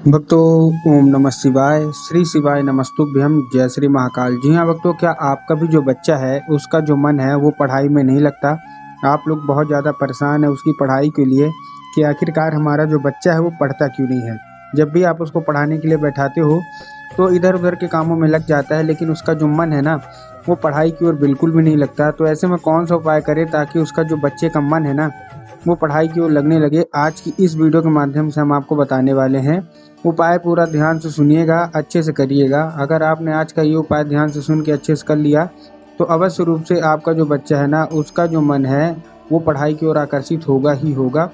भक्तों, ओम नमः शिवाय। श्री शिवाय नमस्तुभ्यम। जय श्री महाकाल। जी हाँ भक्तों, क्या आपका भी जो बच्चा है उसका जो मन है वो पढ़ाई में नहीं लगता? आप लोग बहुत ज़्यादा परेशान है उसकी पढ़ाई के लिए कि आखिरकार हमारा जो बच्चा है वो पढ़ता क्यों नहीं है। जब भी आप उसको पढ़ाने के लिए बैठाते हो तो इधर उधर के कामों में लग जाता है, लेकिन उसका जो मन है ना वो पढ़ाई की ओर बिल्कुल भी नहीं लगता। तो ऐसे में कौन सा उपाय करें ताकि उसका जो बच्चे का मन है ना वो पढ़ाई की ओर लगने लगे। आज की इस वीडियो के माध्यम से हम आपको बताने वाले हैं। उपाय पूरा ध्यान से सुनिएगा, अच्छे से करिएगा। अगर आपने आज का ये उपाय ध्यान से सुन के अच्छे से कर लिया तो अवश्य रूप से आपका जो बच्चा है ना उसका जो मन है वो पढ़ाई की ओर आकर्षित होगा ही होगा।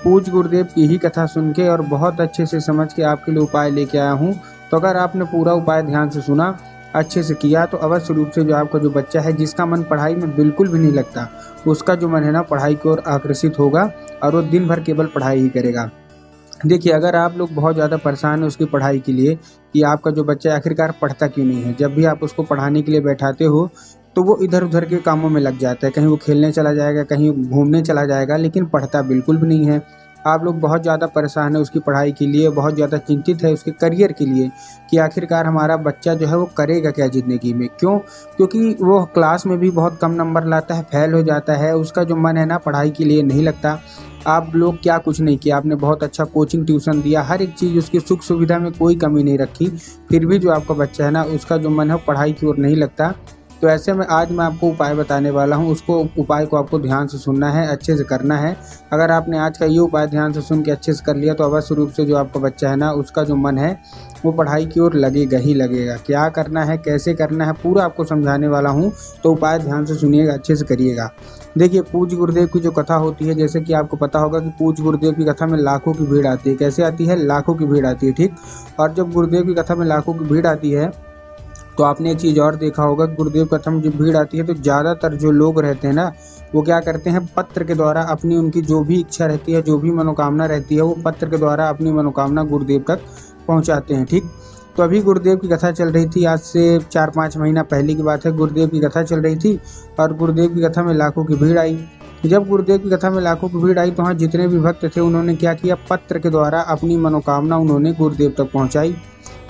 पूज्य गुरुदेव की ही कथा सुन के और बहुत अच्छे से समझ के आपके लिए उपाय लेके आया हूँ। तो अगर आपने पूरा उपाय ध्यान से सुना, अच्छे से किया, तो अवश्य रूप से जो आपका जो बच्चा है जिसका मन पढ़ाई में बिल्कुल भी नहीं लगता उसका जो मन है ना पढ़ाई की ओर आकर्षित होगा और वो दिन भर केवल पढ़ाई ही करेगा। देखिए, अगर आप लोग बहुत ज़्यादा परेशान हैं उसकी पढ़ाई के लिए कि आपका जो बच्चा आखिरकार पढ़ता क्यों नहीं है, जब भी आप उसको पढ़ाने के लिए बैठाते हो तो वो इधर उधर के कामों में लग जाता है। कहीं वो खेलने चला जाएगा, कहीं घूमने चला जाएगा, लेकिन पढ़ता बिल्कुल भी नहीं है। आप लोग बहुत ज़्यादा परेशान है उसकी पढ़ाई के लिए, बहुत ज़्यादा चिंतित है उसके करियर के लिए कि आखिरकार हमारा बच्चा जो है वो करेगा क्या ज़िंदगी में। क्यों? क्योंकि वो क्लास में भी बहुत कम नंबर लाता है, फेल हो जाता है, उसका जो मन है ना पढ़ाई के लिए नहीं लगता। आप लोग क्या कुछ नहीं किया, आपने बहुत अच्छा कोचिंग ट्यूशन दिया, हर एक चीज़ उसकी सुख सुविधा में कोई कमी नहीं रखी, फिर भी जो आपका बच्चा है ना उसका जो मन है वो पढ़ाई की ओर नहीं लगता। तो ऐसे में आज मैं आपको उपाय बताने वाला हूँ, उसको उपाय को आपको ध्यान से सुनना है, अच्छे से करना है। अगर आपने आज का ये उपाय ध्यान से सुन के अच्छे से कर लिया तो अवश्य रूप से जो आपका बच्चा है ना उसका जो मन है वो पढ़ाई की ओर लगेगा ही लगेगा। क्या करना है, कैसे करना है, पूरा आपको समझाने वाला हूँ, तो उपाय ध्यान से सुनिएगा, अच्छे से करिएगा। देखिए, पूज्य गुरुदेव की जो कथा होती है, जैसे कि आपको पता होगा कि पूज्य गुरुदेव की कथा में लाखों की भीड़ आती है। कैसे आती है? लाखों की भीड़ आती है, ठीक। और जब गुरुदेव की कथा में लाखों की भीड़ आती है तो आपने एक चीज़ और देखा होगा कि गुरुदेव कथा में जब भीड़ आती है तो ज़्यादातर जो लोग रहते हैं ना वो क्या करते हैं, पत्र के द्वारा अपनी उनकी जो भी इच्छा रहती है, जो भी मनोकामना रहती है, वो पत्र के द्वारा अपनी मनोकामना गुरुदेव तक पहुंचाते हैं, ठीक। तो अभी गुरुदेव की कथा चल रही थी, आज से 4-5 महीना पहले की बात है। गुरुदेव की कथा चल रही थी और गुरुदेव की कथा में लाखों की भीड़ आई। जब गुरुदेव की कथा में लाखों की भीड़ आई तो वहाँ जितने भी भक्त थे उन्होंने क्या किया, पत्र के द्वारा अपनी मनोकामना उन्होंने गुरुदेव तक पहुँचाई।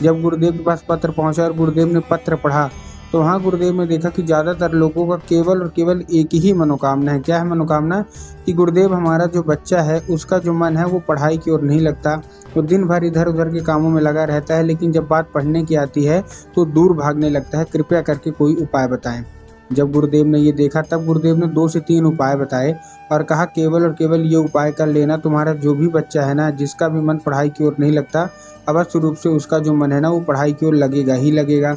जब गुरुदेव के पास पत्र पहुंचा और गुरुदेव ने पत्र पढ़ा तो वहाँ गुरुदेव ने देखा कि ज़्यादातर लोगों का केवल और केवल एक ही मनोकामना है। क्या है मनोकामना? कि गुरुदेव, हमारा जो बच्चा है उसका जो मन है वो पढ़ाई की ओर नहीं लगता, वो दिन भर इधर उधर के कामों में लगा रहता है, लेकिन जब बात पढ़ने की आती है तो दूर भागने लगता है। कृपया करके कोई उपाय बताएं। जब गुरुदेव ने ये देखा तब गुरुदेव ने 2 से 3 उपाय बताए और कहा, केवल और केवल ये उपाय कर लेना, तुम्हारा जो भी बच्चा है ना जिसका भी मन पढ़ाई की ओर नहीं लगता, अवश्य रूप से उसका जो मन है ना वो पढ़ाई की ओर लगेगा ही लगेगा।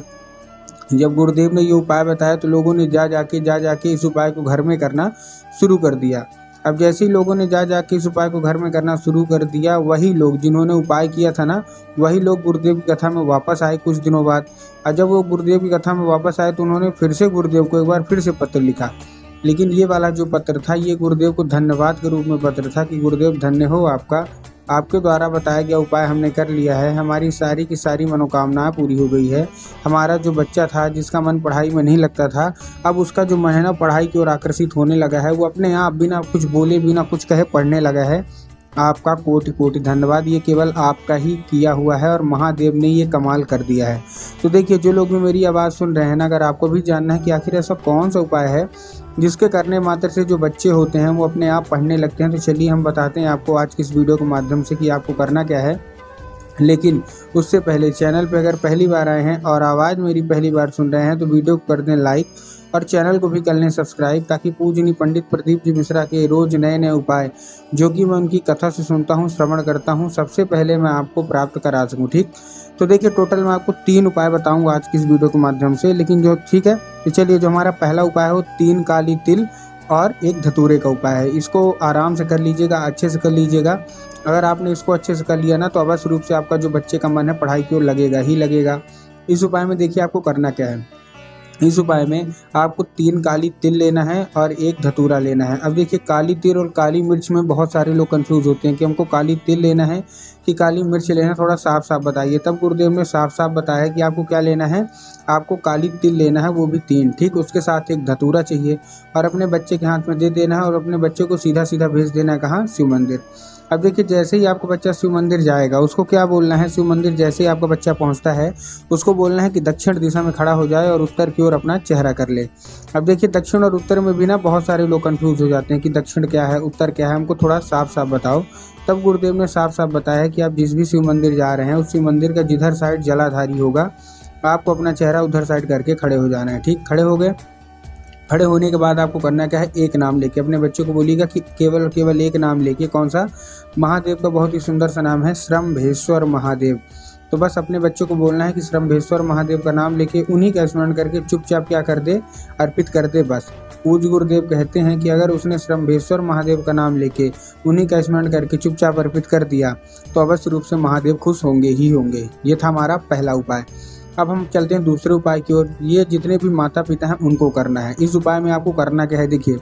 जब गुरुदेव ने ये उपाय बताया तो लोगों ने जा जाके इस उपाय को घर में करना शुरू कर दिया। अब जैसे ही लोगों ने जा जाके इस उपाय को घर में करना शुरू कर दिया, वही लोग जिन्होंने उपाय किया था ना वही लोग गुरुदेव की कथा में वापस आए कुछ दिनों बाद। और जब वो गुरुदेव की कथा में वापस आए तो उन्होंने फिर से गुरुदेव को एक बार फिर से पत्र लिखा। लेकिन ये वाला जो पत्र था ये गुरुदेव को धन्यवाद के रूप में पत्र था कि गुरुदेव धन्य हो आपका, आपके द्वारा बताया गया उपाय हमने कर लिया है, हमारी सारी की सारी मनोकामनाएं पूरी हो गई है। हमारा जो बच्चा था जिसका मन पढ़ाई में नहीं लगता था, अब उसका जो मन है ना पढ़ाई की ओर आकर्षित होने लगा है, वो अपने आप बिना कुछ बोले बिना कुछ कहे पढ़ने लगा है। आपका कोटि कोटि धन्यवाद, ये केवल आपका ही किया हुआ है और महादेव ने ये कमाल कर दिया है। तो देखिए, जो लोग भी मेरी आवाज़ सुन रहे हैं ना, अगर आपको भी जानना है कि आखिर ऐसा कौन सा उपाय है जिसके करने मात्र से जो बच्चे होते हैं वो अपने आप पढ़ने लगते हैं, तो चलिए हम बताते हैं आपको आज की इस वीडियो के माध्यम से कि आपको करना क्या है। लेकिन उससे पहले चैनल पर अगर पहली बार आए हैं और आवाज़ मेरी पहली बार सुन रहे हैं तो वीडियो को कर दें लाइक और चैनल को भी कर लें सब्सक्राइब, ताकि पूजनीय पंडित प्रदीप जी मिश्रा के रोज़ नए नए उपाय जो कि मैं उनकी कथा से सुनता हूँ, श्रवण करता हूँ, सबसे पहले मैं आपको प्राप्त करा सकूँ, ठीक। तो देखिए, टोटल मैं आपको 3 उपाय बताऊँगा आज की इस वीडियो के माध्यम से, लेकिन जो ठीक है। तो चलिए, जो हमारा पहला उपाय है वो 3 काली तिल और 1 धतूरे का उपाय है। इसको आराम से कर लीजिएगा, अच्छे से कर लीजिएगा। अगर आपने इसको अच्छे से कर लिया ना तो अवश्य रूप से आपका जो बच्चे का मन है पढ़ाई की ओर लगेगा ही लगेगा। इस उपाय में देखिए आपको करना क्या है। इस उपाय में आपको 3 काली तिल लेना है और 1 धतूरा लेना है। अब देखिए, काली तिल और काली मिर्च में बहुत सारे लोग कंफ्यूज होते हैं कि हमको काली तिल लेना है कि काली मिर्च लेना है, थोड़ा साफ साफ बताइए। तब गुरुदेव ने साफ साफ बताया कि आपको क्या लेना है, आपको काली तिल लेना है, वो भी 3, ठीक। उसके साथ 1 धतूरा चाहिए और अपने बच्चे के हाथ में दे देना है और अपने बच्चे को सीधा सीधा भेज देना है कहाँ? शिव मंदिर। अब देखिए जैसे ही आपका बच्चा शिव मंदिर जाएगा उसको क्या बोलना है, शिव मंदिर जैसे ही आपका बच्चा पहुंचता है उसको बोलना है कि दक्षिण दिशा में खड़ा हो जाए और उत्तर की ओर अपना चेहरा कर ले। अब देखिए दक्षिण और उत्तर में भी ना बहुत सारे लोग कंफ्यूज हो जाते हैं कि दक्षिण क्या है उत्तर क्या है, हमको थोड़ा साफ साफ बताओ। तब गुरुदेव ने साफ साफ बताया कि आप जिस भी शिव मंदिर जा रहे हैं उस शिव मंदिर का जिधर साइड जलाधारी होगा आपको अपना चेहरा उधर साइड करके खड़े हो जाना है। ठीक, खड़े हो गए। खड़े होने के बाद आपको करना क्या है, एक नाम लेके अपने बच्चों को बोलिएगा कि केवल और केवल एक नाम लेके, कौन सा, महादेव का बहुत ही सुंदर सा नाम है श्रम्भेश्वर महादेव। तो बस अपने बच्चों को बोलना है कि श्रम्भेश्वर महादेव का नाम लेके उन्हीं का स्मरण करके चुपचाप क्या कर दे, अर्पित कर दे बस। पूज्य गुरुदेव कहते हैं कि अगर उसने श्रम्भेश्वर महादेव का नाम लेके उन्हीं का स्मरण करके चुपचाप अर्पित कर दिया तो अवश्य रूप से महादेव खुश होंगे ही होंगे। ये था हमारा पहला उपाय। अब हम चलते हैं दूसरे उपाय की ओर। ये जितने भी माता पिता हैं उनको करना है। इस उपाय में आपको करना क्या है, देखिए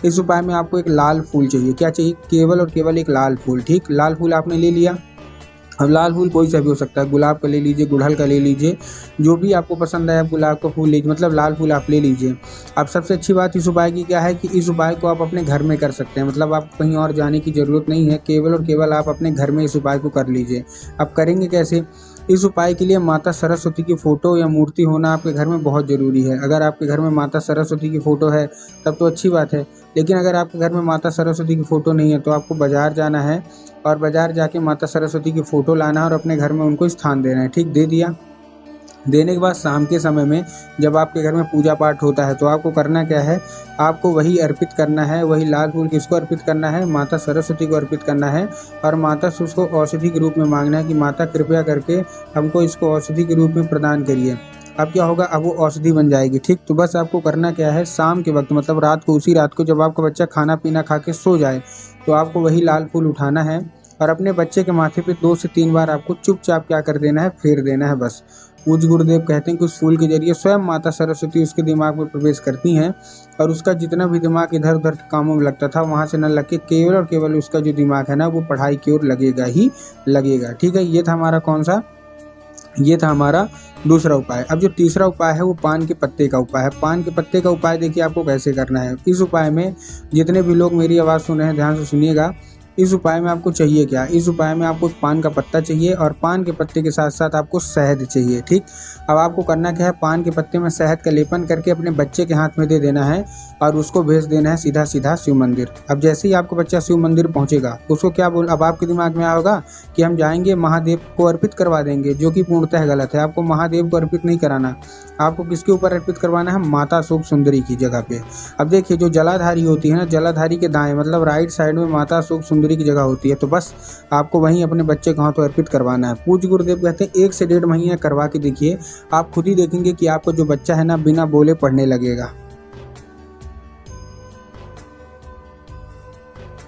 इस उपाय में आपको एक लाल फूल चाहिए। क्या चाहिए, केवल और केवल एक लाल फूल। ठीक, लाल फूल आपने ले लिया। अब लाल फूल कोई सा भी हो सकता है, गुलाब का ले लीजिए, गुड़हल का ले लीजिए, जो भी आपको पसंद है आप गुलाब का फूल लीजिए, मतलब लाल फूल आप ले लीजिए। अब सबसे अच्छी बात इस उपाय की क्या है कि इस उपाय को आप अपने घर में कर सकते हैं, मतलब आप कहीं और जाने की ज़रूरत नहीं है, केवल और केवल आप अपने घर में इस उपाय को कर लीजिए। अब करेंगे कैसे, इस उपाय के लिए माता सरस्वती की फ़ोटो या मूर्ति होना आपके घर में बहुत ज़रूरी है। अगर आपके घर में माता सरस्वती की फ़ोटो है तब तो अच्छी बात है, लेकिन अगर आपके घर में माता सरस्वती की फ़ोटो नहीं है तो आपको बाज़ार जाना है और बाज़ार जाके माता सरस्वती की फ़ोटो लाना है और अपने घर में उनको स्थान देना है। ठीक, दे दिया। देने के बाद शाम के समय में जब आपके घर में पूजा पाठ होता है तो आपको करना क्या है, आपको वही अर्पित करना है, वही लाल फूल किसको अर्पित करना है, माता सरस्वती को अर्पित करना है। और माता से उसको औषधि के रूप में मांगना है कि माता कृपया करके हमको इसको औषधि के रूप में प्रदान करिए। अब क्या होगा, अब वो औषधि बन जाएगी। ठीक, तो बस आपको करना क्या है, शाम के वक्त मतलब रात को, उसी रात को जब आपका बच्चा खाना पीना खा के सो जाए तो आपको वही लाल फूल उठाना है और अपने बच्चे के माथे पे 2 से 3 बार आपको चुपचाप क्या कर देना है, फेर देना है बस। पूज्य गुरुदेव कहते हैं कि उस फूल के जरिए स्वयं माता सरस्वती उसके दिमाग में प्रवेश करती हैं और उसका जितना भी दिमाग इधर उधर के कामों में लगता था वहाँ से न लग के केवल और केवल उसका जो दिमाग है ना वो पढ़ाई की ओर लगेगा ही लगेगा। ठीक है, ये था हमारा कौन सा, ये था हमारा दूसरा उपाय। अब जो तीसरा उपाय है वो पान के पत्ते का उपाय है। पान के पत्ते का उपाय देखिए आपको कैसे करना है। इस उपाय में जितने भी लोग मेरी आवाज़ सुन रहे हैं ध्यान से सुनिएगा। इस उपाय में आपको चाहिए क्या, इस उपाय में आपको पान का पत्ता चाहिए और पान के पत्ते के साथ साथ आपको शहद चाहिए। ठीक, अब आपको करना क्या है, पान के पत्ते में शहद का लेपन करके अपने बच्चे के हाथ में दे देना है और उसको भेज देना है सीधा सीधा शिव मंदिर। अब जैसे ही आपका बच्चा शिव मंदिर पहुंचेगा उसको क्या बोल, अब आपके दिमाग में आएगा कि हम जाएंगे महादेव को अर्पित करवा देंगे, जो कि पूर्णतः गलत है। आपको महादेव को अर्पित नहीं कराना, आपको किसके ऊपर अर्पित करवाना है, माता अशोक सुंदरी की जगह पे। अब देखिए जो जलाधारी होती है ना, जलाधारी के दाएं मतलब राइट साइड में माता अशोक सुंदरी की जगह होती है, तो बस आपको वहीं अपने बच्चे को हाथों अर्पित करवाना है। पूज्य गुरुदेव कहते हैं 1 से 1.5 महीने करवा के देखिए, आप खुद ही देखेंगे कि आपका जो बच्चा है ना बिना बोले पढ़ने लगेगा।